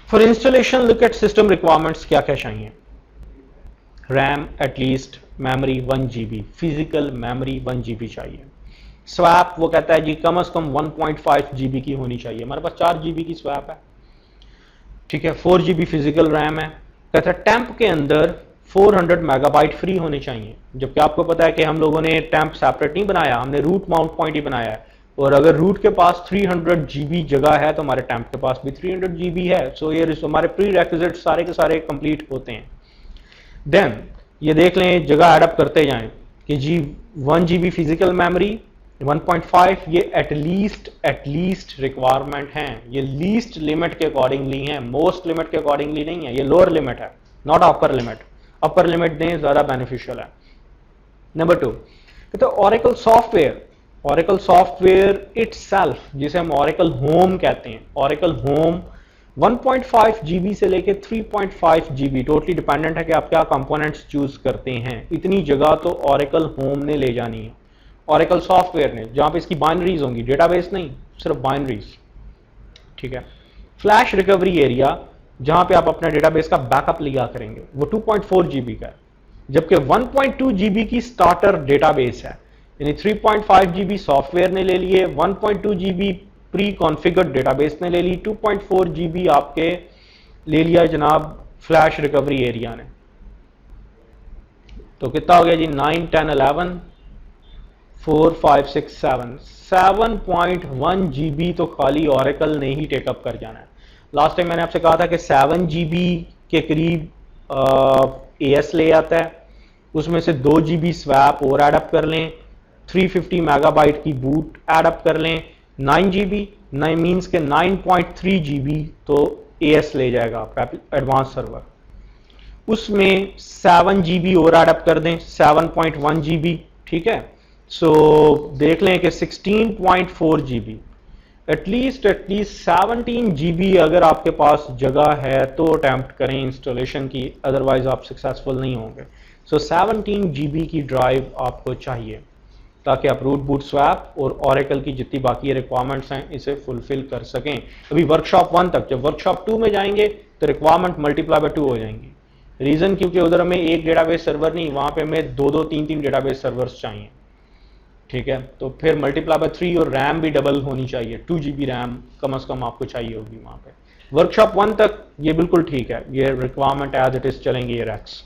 For installation look at system requirements, क्या क्या चाहिए। RAM at least, memory 1 GB, physical memory 1 GB चाहिए। Swap वो कहता है जी कम से कम 1.5 GB की होनी चाहिए, हमारे पास 4 GB की स्वैप है, ठीक है। 4 GB फिजिकल रैम है। कहता है टेम्प के अंदर 400 मेगाबाइट फ्री होने चाहिए, जबकि आपको पता है कि हम लोगों ने टेम्प सेपरेट नहीं बनाया, हमने रूट माउंट पॉइंट ही बनाया है। और अगर रूट के पास 300 GB जगह है तो हमारे टेम्प के पास भी 300 GB है। सो ये हमारे प्री रेक्विजिट सारे के सारे कंप्लीट होते हैं। देन ये देख लें, जगह एडअप करते जाएं कि जी 1 GB फिजिकल मेमोरी, 1.5 ये एटलीस्ट रिक्वायरमेंट हैं, ये लीस्ट लिमिट के अकॉर्डिंगली हैं, मोस्ट लिमिट के अकॉर्डिंगली नहीं है, ये लोअर लिमिट है, not upper limit. Upper limit दें ज़्यादा बेनिफिशियल है। नंबर 2 कहते हैं ऑरेकल सॉफ्टवेयर इटसेल्फ, जिसे हम ऑरेकल होम कहते हैं, ऑरेकल होम 1.5 GB से लेके 3.5 GB, टोटली डिपेंडेंट है कि आप क्या कंपोनेंट्स चूज करते हैं। इतनी जगह तो ऑरेकल होम ने ले जानी है, ऑरेकल सॉफ्टवेयर ने, जहां पे इसकी बाइनरीज होंगी, डेटाबेस नहीं, सिर्फ बाइनरीज, ठीक है। फ्लैश रिकवरी एरिया, जहां पे आप अपने डेटाबेस का बैकअप लिया करेंगे, वो 2.4 GB का है, जबकि 1.2 GB की स्टार्टर डेटाबेस है, यानी 3.5 GB सॉफ्टवेयर ने ले लिए, 1.2 GB प्री कॉन्फ़िगर्ड डेटाबेस ने ले ली, 2.4 GB आपके ले लिया जनाब फ्लैश रिकवरी एरिया ने। तो कितना हो गया जी 9, 10, 11, 4, 5, 6, 7, 7.1 GB तो खाली ऑरेकल ने ही टेकअप कर जाना है। लास्ट टाइम मैंने आपसे कहा था कि 7 GB के करीब AS ले आता है, उसमें से 2 GB स्वैप और एडअप कर लें, 350 मेगाबाइट की बूट एडअप कर लें, 9 GB, 9 मीन्स के 9.3 GB तो AS ले जाएगा आपका एडवांस सर्वर। उसमें 7 GB और एडअप कर दें, 7.1 GB, ठीक है। सो देख लें कि 16.4 GB, एटलीस्ट 17 GB अगर आपके पास जगह है तो अटेम्प्ट करें इंस्टॉलेशन की, अदरवाइज आप सक्सेसफुल नहीं होंगे। सो 17 GB की ड्राइव आपको चाहिए ताकि आप रूट बूट स्वैप और ऑरेकल की जितनी बाकी रिक्वायरमेंट्स हैं इसे फुलफिल कर सकें। अभी वर्कशॉप 1 तक, जब वर्कशॉप 2 में जाएंगे तो रिक्वायरमेंट मल्टीप्लाई बाय 2 हो जाएंगी। रीजन क्योंकि उधर हमें एक डेटाबेस सर्वर नहीं, वहां पे हमें 2-2, 3-3 डेटाबेस सर्वर्स चाहिए, ठीक है। तो फिर मल्टीप्लाई बाय 3 और रैम भी डबल होनी चाहिए, 2 GB रैम कम से कम आपको चाहिए होगी वहां पे। वर्कशॉप 1 तक ये बिल्कुल ठीक है, ये रिक्वायरमेंट एज इट इज चलेंगे ये रैक्स,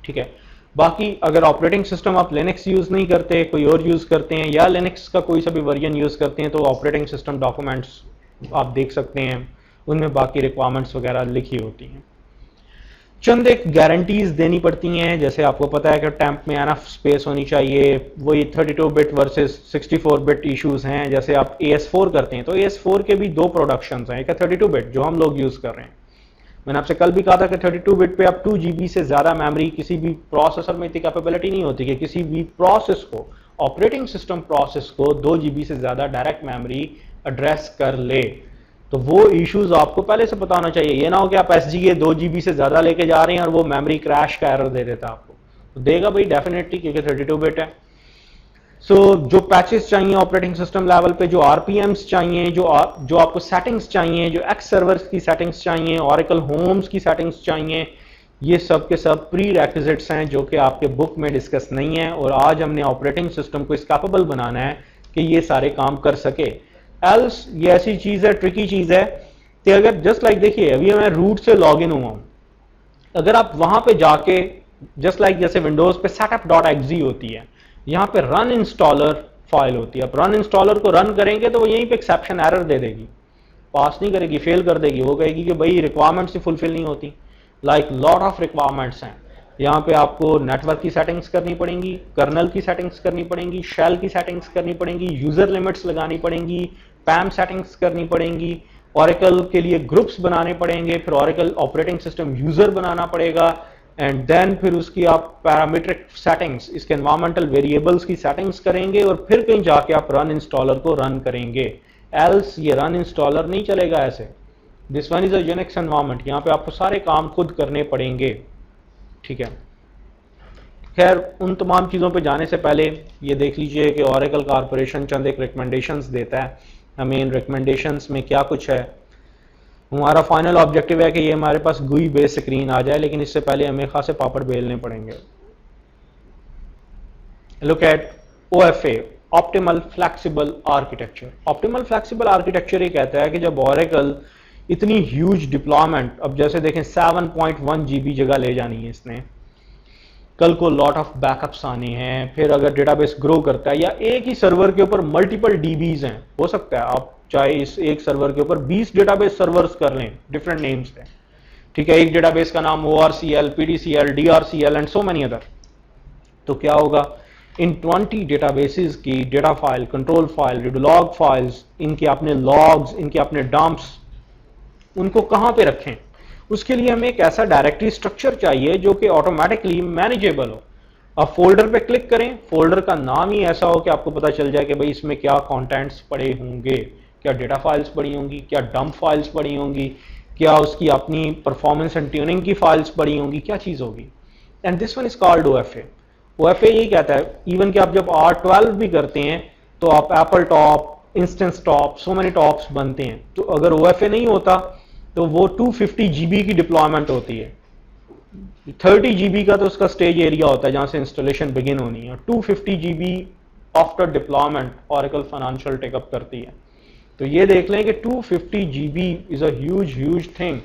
ठीक है। बाकी अगर ऑपरेटिंग सिस्टम आप लिनक्स यूज नहीं करते, कोई और यूज करते हैं या लिनक्स का कोई सा भी वर्जन यूज करते हैं, तो ऑपरेटिंग सिस्टम डॉक्यूमेंट्स आप देख सकते हैं, उनमें बाकी रिक्वायरमेंट्स वगैरह लिखी होती हैं। चंद एक गारंटीज देनी पड़ती हैं, जैसे आपको पता है कि टेम्प में एनफ स्पेस होनी चाहिए, वही 32 बिट वर्सेस 64 बिट इश्यूज हैं। जैसे आप AS4 करते हैं तो AS4 के भी 2 प्रोडक्शंस हैं, एक है 32 बिट जो हम लोग यूज कर रहे हैं। मैंने आपसे कल भी कहा था कि 32 बिट पे आप 2 GB से ज्यादा मेमोरी, किसी भी प्रोसेसर में इतनी कैपेबिलिटी नहीं होती कि किसी भी प्रोसेस को, ऑपरेटिंग सिस्टम प्रोसेस को 2 GB से ज्यादा डायरेक्ट मेमोरी एड्रेस कर ले। तो वो इश्यूज आपको पहले से पता होना चाहिए, ये ना हो कि आप SGA 2 GB से ज्यादा लेके जा रहे हैं और वो मेमोरी क्रैश का एरर दे देता आपको, तो देगा भाई डेफिनेटली, क्योंकि 32 बिट है। सो जो पैचेस चाहिए ऑपरेटिंग सिस्टम लेवल पे, जो RPMs चाहिए, जो आपको सेटिंग्स चाहिए, जो एक्स सर्वर्स की सेटिंग्स चाहिए, ऑरेकल होम्स की सेटिंग्स चाहिए, ये सब के सब प्री रेक्विजिट्स हैं जो कि आपके बुक में डिस्कस नहीं है। और आज हमने ऑपरेटिंग सिस्टम को इस कैपेबल बनाना है कि ये सारे काम कर सके। एल्स ये ऐसी चीज है, ट्रिकी चीज है कि अगर जस्ट लाइक देखिए अभी मैं रूट से लॉग इन हुआ हूं, अगर आप वहां पे जाके जस्ट लाइक जैसे विंडोज पे setup.exe होती है, यहां पे रन इंस्टॉलर फाइल होती है, आप रन इंस्टॉलर को रन करेंगे तो वो यहीं पे एक्सेप्शन एरर दे देगी, पास नहीं करेगी, फेल कर देगी, वो कहेगी कि भाई रिक्वायरमेंट्स ही फुलफिल नहीं होती। लाइक लॉट ऑफ रिक्वायरमेंट्स हैं, यहाँ पे आपको नेटवर्क की सेटिंग्स करनी पड़ेंगी, कर्नल की सेटिंग्स करनी पड़ेंगी, शेल की सेटिंग्स करनी पड़ेंगी, यूजर लिमिट्स लगानी पड़ेंगी, पैम सेटिंग्स करनी पड़ेंगी, ऑरेकल के लिए ग्रुप्स बनाने पड़ेंगे, फिर ऑरेकल ऑपरेटिंग सिस्टम यूजर बनाना पड़ेगा, एंड देन फिर उसकी आप पैरामीट्रिक सेटिंग्स, इसके एनवायरमेंटल वेरिएबल्स की सेटिंग्स करेंगे और फिर कहीं जाके आप रन इंस्टॉलर को रन करेंगे। एल्स ये रन इंस्टॉलर नहीं चलेगा ऐसे। This one is a Unix environment, यहाँ पे आपको सारे काम खुद करने पड़ेंगे, ठीक है। खैर उन तमाम चीज़ों पे जाने से पहले ये देख लीजिए कि ऑरेकल कॉर्पोरेशन चंद एक रिकमेंडेशंस देता है हमें। इन रिकमेंडेशंस में क्या कुछ है, हमारा फाइनल ऑब्जेक्टिव है कि ये हमारे पास GUI बेस्ड स्क्रीन आ जाए, लेकिन इससे पहले हमें खासे पापड़ बेलने पड़ेंगे। Look at OFA, optimal flexible architecture. Optimal flexible architecture ये कहता है कि जब Oracle इतनी ह्यूज डिप्लॉयमेंट, अब जैसे देखें 7.1 GB जगह ले जानी है इसने, कल को लॉट ऑफ बैकअप्स आने हैं, फिर अगर डेटाबेस ग्रो करता है या एक ही सर्वर के ऊपर मल्टीपल DBs हैं, हो सकता है आप चाहे इस एक सर्वर के ऊपर 20 डेटाबेस सर्वर्स कर लें डिफरेंट नेम्स पे, ठीक है, एक डेटाबेस का नाम ORCL, PDCL, DRCL and so many other. तो क्या होगा, इन 20 डेटाबेसेस की data file, control file, redo log files, इनके अपने लॉग्स, इनके अपने डंप्स, उनको कहां पे रखें, उसके लिए हमें एक ऐसा डायरेक्टरी स्ट्रक्चर चाहिए जो कि ऑटोमेटिकली मैनेजेबल हो। आप फोल्डर पे क्लिक करें, फोल्डर का नाम ही ऐसा हो कि आपको पता चल जाए कि भाई इसमें क्या कंटेंट्स पड़े होंगे, क्या डेटा फाइल्स पड़ी होंगी, क्या डंप फाइल्स पड़ी होंगी, क्या उसकी अपनी परफॉर्मेंस एंड ट्यूनिंग की फाइल्स पड़ी होंगी, क्या चीज होगी। And this one is called OFA। OFA यही कहता है इवन कि आप जब R12 भी करते हैं तो आप Apple top, instance top, so many tops बनते हैं, तो अगर OFA नहीं होता तो वो 250 GB की डिप्लॉयमेंट होती है। 30 GB का तो उसका स्टेज एरिया होता है जहां से इंस्टॉलेशन बिगिन होनी है, 250 GB after deployment Oracle financial take up करती है। तो ये देख लें कि 250 GB is a huge thing.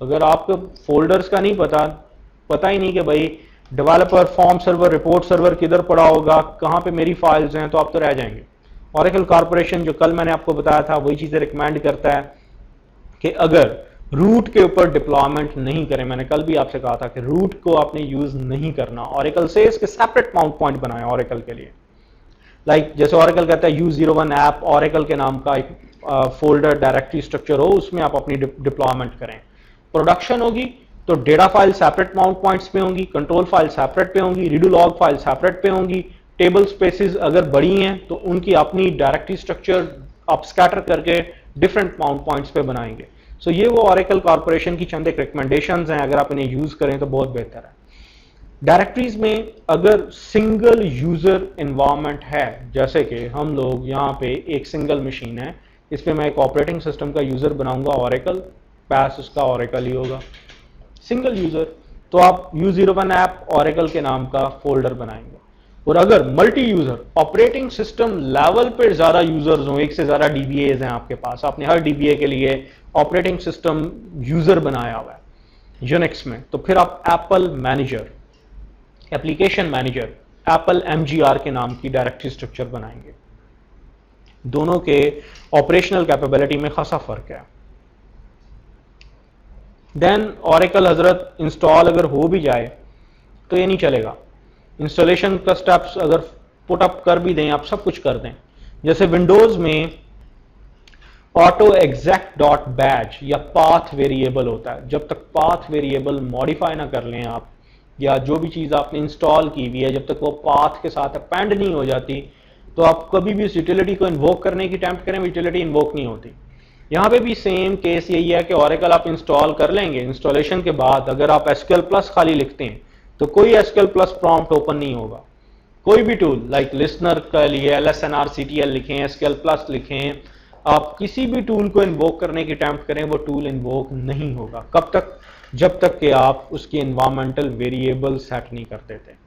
अगर आपको फोल्डर्स का नहीं पता ही नहीं कि भाई developer, form server, report server किधर पड़ा होगा, कहां पे मेरी फाइल्स हैं, तो आप तो रह जाएंगे। Oracle कॉर्पोरेशन जो कल मैंने आपको बताया था वही चीजें रिकमेंड करता है कि अगर रूट के ऊपर डिप्लॉयमेंट नहीं करें, मैंने कल भी आपसे कहा था कि रूट को आपने यूज नहीं करना। Oracle से इसके सेपरेट माउंट पॉइंट बनाए Oracle के लिए, जैसे Oracle कहता है U01 ऐप, Oracle के नाम का एक फोल्डर डायरेक्टरी स्ट्रक्चर हो, उसमें आप अपनी डिप्लॉयमेंट करें। प्रोडक्शन होगी तो data file separate mount points पे होंगी, कंट्रोल फाइल सेपरेट पे होंगी, रीडू लॉग फाइल सेपरेट पे होंगी, टेबल स्पेसेस अगर बड़ी हैं तो उनकी अपनी डायरेक्टरी स्ट्रक्चर आप स्कैटर करके डिफरेंट माउंट पॉइंट्स पे बनाएंगे। सो ये वो Oracle कॉर्पोरेशन की चंद एक रिकमेंडेशंस हैं, अगर आप इन्हें यूज करें तो बहुत बेहतर है। डायरेक्टरीज में अगर सिंगल यूजर एनवायरनमेंट है, जैसे कि हम लोग यहाँ पे एक सिंगल मशीन है, इस पे मैं एक ऑपरेटिंग सिस्टम का यूजर बनाऊंगा Oracle, पैस उसका Oracle ही होगा, सिंगल यूजर, तो आप U01 ऐप Oracle के नाम का फोल्डर बनाएंगे। और अगर multi user operating system level पे ज्यादा यूजर्स हो, एक से ज्यादा DBAs हैं आपके पास, आपने हर DBA के लिए ऑपरेटिंग सिस्टम यूजर बनाया हुआ है यूनिक्स में, तो फिर आप Apple manager, application manager, Apple MGR के नाम की डायरेक्टरी स्ट्रक्चर बनाएंगे। दोनों के ऑपरेशनल कैपेबिलिटी में खासा फर्क है। देन Oracle हजरत इंस्टॉल अगर हो भी जाए तो ये नहीं चलेगा, इंस्टॉलेशन का स्टेप्स अगर पुट अप कर भी दें, आप सब कुछ कर दें, जैसे विंडोज में ऑटो एग्जैक्ट डॉट बैच या पाथ वेरिएबल होता है, जब तक पाथ वेरिएबल मॉडिफाई ना कर लें आप, या जो भी चीज आपने इंस्टॉल की हुई है जब तक वो पाथ के साथ अपेंड नहीं हो जाती, तो आप कभी भी उस यूटिलिटी को इन्वोक करने की अटेम्प्ट करें, यूटिलिटी इन्वोक नहीं होती। यहां पे भी सेम केस यही है कि Oracle आप इंस्टॉल कर लेंगे, इंस्टॉलेशन के बाद अगर आप SQL प्लस खाली लिखते हैं तो कोई SQL प्लस प्रॉम्प्ट ओपन नहीं होगा। कोई भी टूल लाइक लिसनर के लिए LSNR-CTL लिखें, SQL प्लस लिखें, आप किसी भी टूल को इन्वोक करने की अटेम्प्ट करें, वो टूल इन्वोक नहीं होगा। कब तक? जब तक कि आप उसकी एनवायरमेंटल वेरिएबल सेट नहीं कर देते।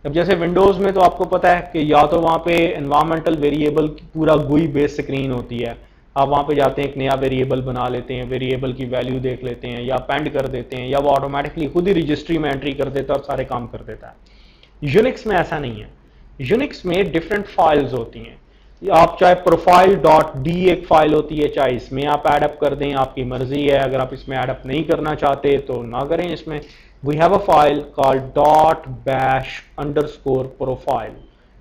अब जैसे विंडोज में तो आपको पता है कि या तो वहां पे एनवायरमेंटल वेरिएबल की पूरा GUI बेस्ड स्क्रीन होती है, आप वहां पे जाते हैं, एक नया वेरिएबल बना लेते हैं, वेरिएबल की वैल्यू देख लेते हैं या अपेंड कर देते हैं, या वो ऑटोमेटिकली खुद ही रजिस्ट्री में एंट्री कर देता है और सारे काम कर देता है। यूनिक्स में ऐसा नहीं है। यूनिक्स में डिफरेंट फाइल्स होती हैं, आप चाहे प्रोफाइल डॉट डी एक फाइल होती है, चाहे इसमें आप एडअप कर दें, आपकी मर्जी है। अगर आप इसमें एडअप नहीं करना चाहते तो ना करें। इसमें we have a file called dot bash underscore profile,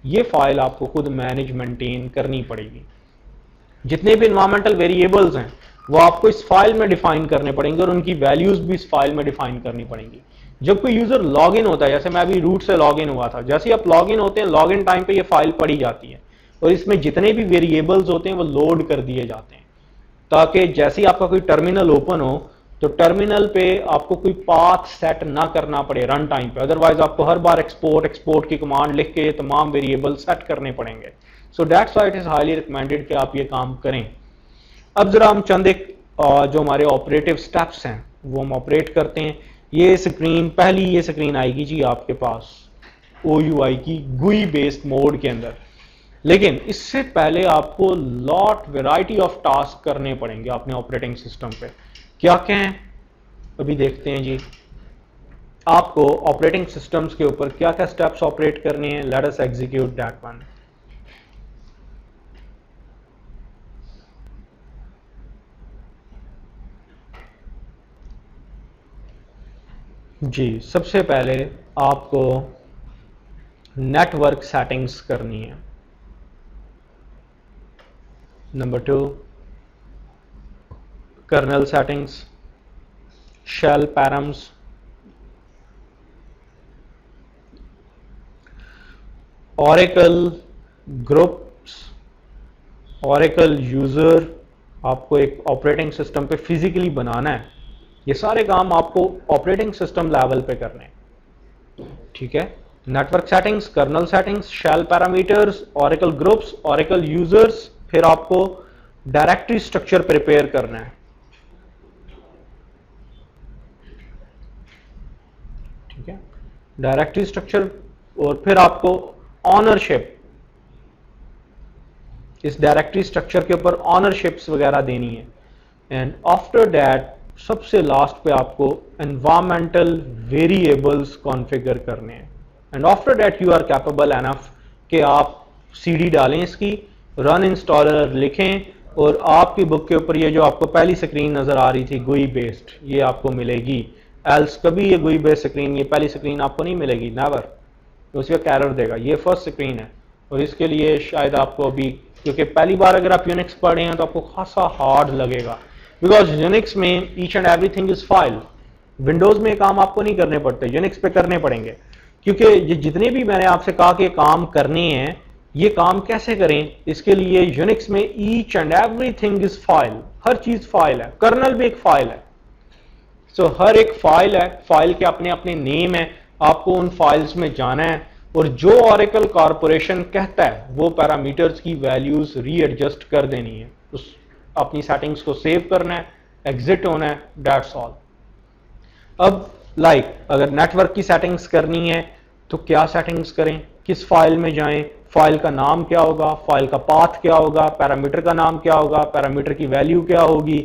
ये फाइल आपको खुद मैनेज मेंटेन करनी पड़ेगी। जितने भी इन्वायरमेंटल वेरिएबल्स हैं वो आपको इस फाइल में डिफाइन करने पड़ेंगे और उनकी वैल्यूज भी इस फाइल में डिफाइन करनी पड़ेंगी। जब कोई यूजर लॉग इन होता है, जैसे मैं अभी रूट से लॉग इन हुआ था, जैसे ही आप लॉग इन होते हैं, लॉग इन टाइम पे ये फाइल पढ़ी जाती है और इसमें जितने भी वेरिएबल्स होते हैं वो लोड कर दिए जाते हैं, ताकि जैसे ही आपका कोई टर्मिनल ओपन हो तो टर्मिनल पे आपको कोई पाथ सेट ना करना पड़े रन टाइम पे। अदरवाइज आपको हर बार एक्सपोर्ट की कमांड लिख के तमाम वेरिएबल सेट करने पड़ेंगे। So that's why it is highly recommended कि आप ये काम करें। अब जरा हम चंद एक जो हमारे ऑपरेटिव स्टेप्स हैं वो हम ऑपरेट करते हैं। ये स्क्रीन, पहली ये स्क्रीन आएगी जी आपके पास OUI की GUI बेस्ड मोड के अंदर। लेकिन इससे पहले आपको लॉट वैरायटी ऑफ टास्क करने पड़ेंगे अपने ऑपरेटिंग सिस्टम पे। क्या क्या हैं अभी देखते हैं जी। आपको ऑपरेटिंग सिस्टम्स के ऊपर क्या क्या स्टेप्स ऑपरेट करने हैं। Let us execute that one. जी सबसे पहले आपको नेटवर्क सेटिंग्स करनी है। Number 2 kernel settings, shell params, Oracle groups, Oracle user. आपको एक ऑपरेटिंग सिस्टम पे फिजिकली बनाना है। ये सारे काम आपको ऑपरेटिंग सिस्टम लेवल पे करने हैं, ठीक है। Network settings, kernel settings, shell parameters, Oracle groups, Oracle users, फिर आपको डायरेक्टरी स्ट्रक्चर प्रिपेयर करना है, ठीक है। डायरेक्टरी स्ट्रक्चर और फिर आपको ऑनरशिप, इस डायरेक्टरी स्ट्रक्चर के ऊपर ऑनरशिप्स वगैरह देनी है। एंड आफ्टर दैट सबसे लास्ट पे आपको एनवायरमेंटल वेरिएबल्स कॉन्फ़िगर करने हैं। And after that you are capable enough कि आप सीडी डालें इसकी, रन इंस्टॉलर लिखें और आपकी बुक के ऊपर ये जो आपको पहली स्क्रीन नजर आ रही थी GUI बेस्ड, ये आपको मिलेगी। एल्स कभी ये GUI बेस्ड स्क्रीन, ये पहली स्क्रीन आपको नहीं मिलेगी, नेवर। तो उसका एरर देगा। ये फर्स्ट स्क्रीन है और इसके लिए शायद आपको अभी, क्योंकि पहली बार अगर आप यूनिक्स पढ़ रहे हैं तो आपको खासा हार्ड लगेगा, बिकॉज यूनिक्स में each and everything is file. Windows में काम आपको नहीं करने पड़ते, यूनिक्स पे करने पड़ेंगे, क्योंकि ये जितने भी मैंने आपसे कहा कि काम करने हैं, ये काम कैसे करें, इसके लिए यूनिक्स में each and everything is file. हर चीज फाइल है, कर्नल भी एक फाइल है। सो हर एक फाइल है, फाइल के अपने अपने नेम है, आपको उन फाइल्स में जाना है और जो ऑरेकल कॉरपोरेशन कहता है वो पैरामीटर्स की वैल्यूज रीएडजस्ट कर देनी है। उस अपनी सेटिंग्स को सेव करना है, एग्जिट होना है, दैट्स ऑल। अब अगर नेटवर्क की सेटिंग्स करनी है तो क्या सेटिंग्स करें, किस फाइल में जाएं, फाइल का नाम क्या होगा, फाइल का पाथ क्या होगा, पैरामीटर का नाम क्या होगा, पैरामीटर की वैल्यू क्या होगी,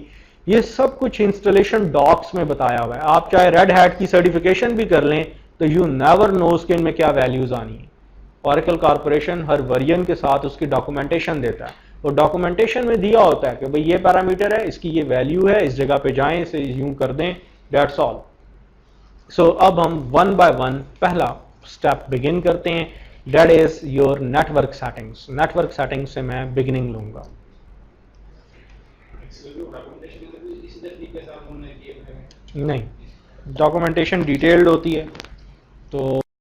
ये सब कुछ इंस्टॉलेशन डॉक्स में बताया हुआ है। आप चाहे रेड हैट की सर्टिफिकेशन भी कर लें तो यू नेवर नो कि इनमें क्या वैल्यूज आनी है। ऑरेकल कॉरपोरेशन हर वर्जन के साथ उसकी डॉक्यूमेंटेशन देता है और डॉक्यूमेंटेशन में दिया होता है कि भाई ये पैरामीटर है, इसकी ये वैल्यू है, इस जगह पे जाएं, इसे यूं कर दें, दैट्स ऑल। सो अब हम वन बाय वन पहला स्टेप बिगिन करते हैं, that is your network settings. Network settings से मैं बिगिनिंग लूंगा। नहीं, डॉक्यूमेंटेशन डिटेल्ड होती है तो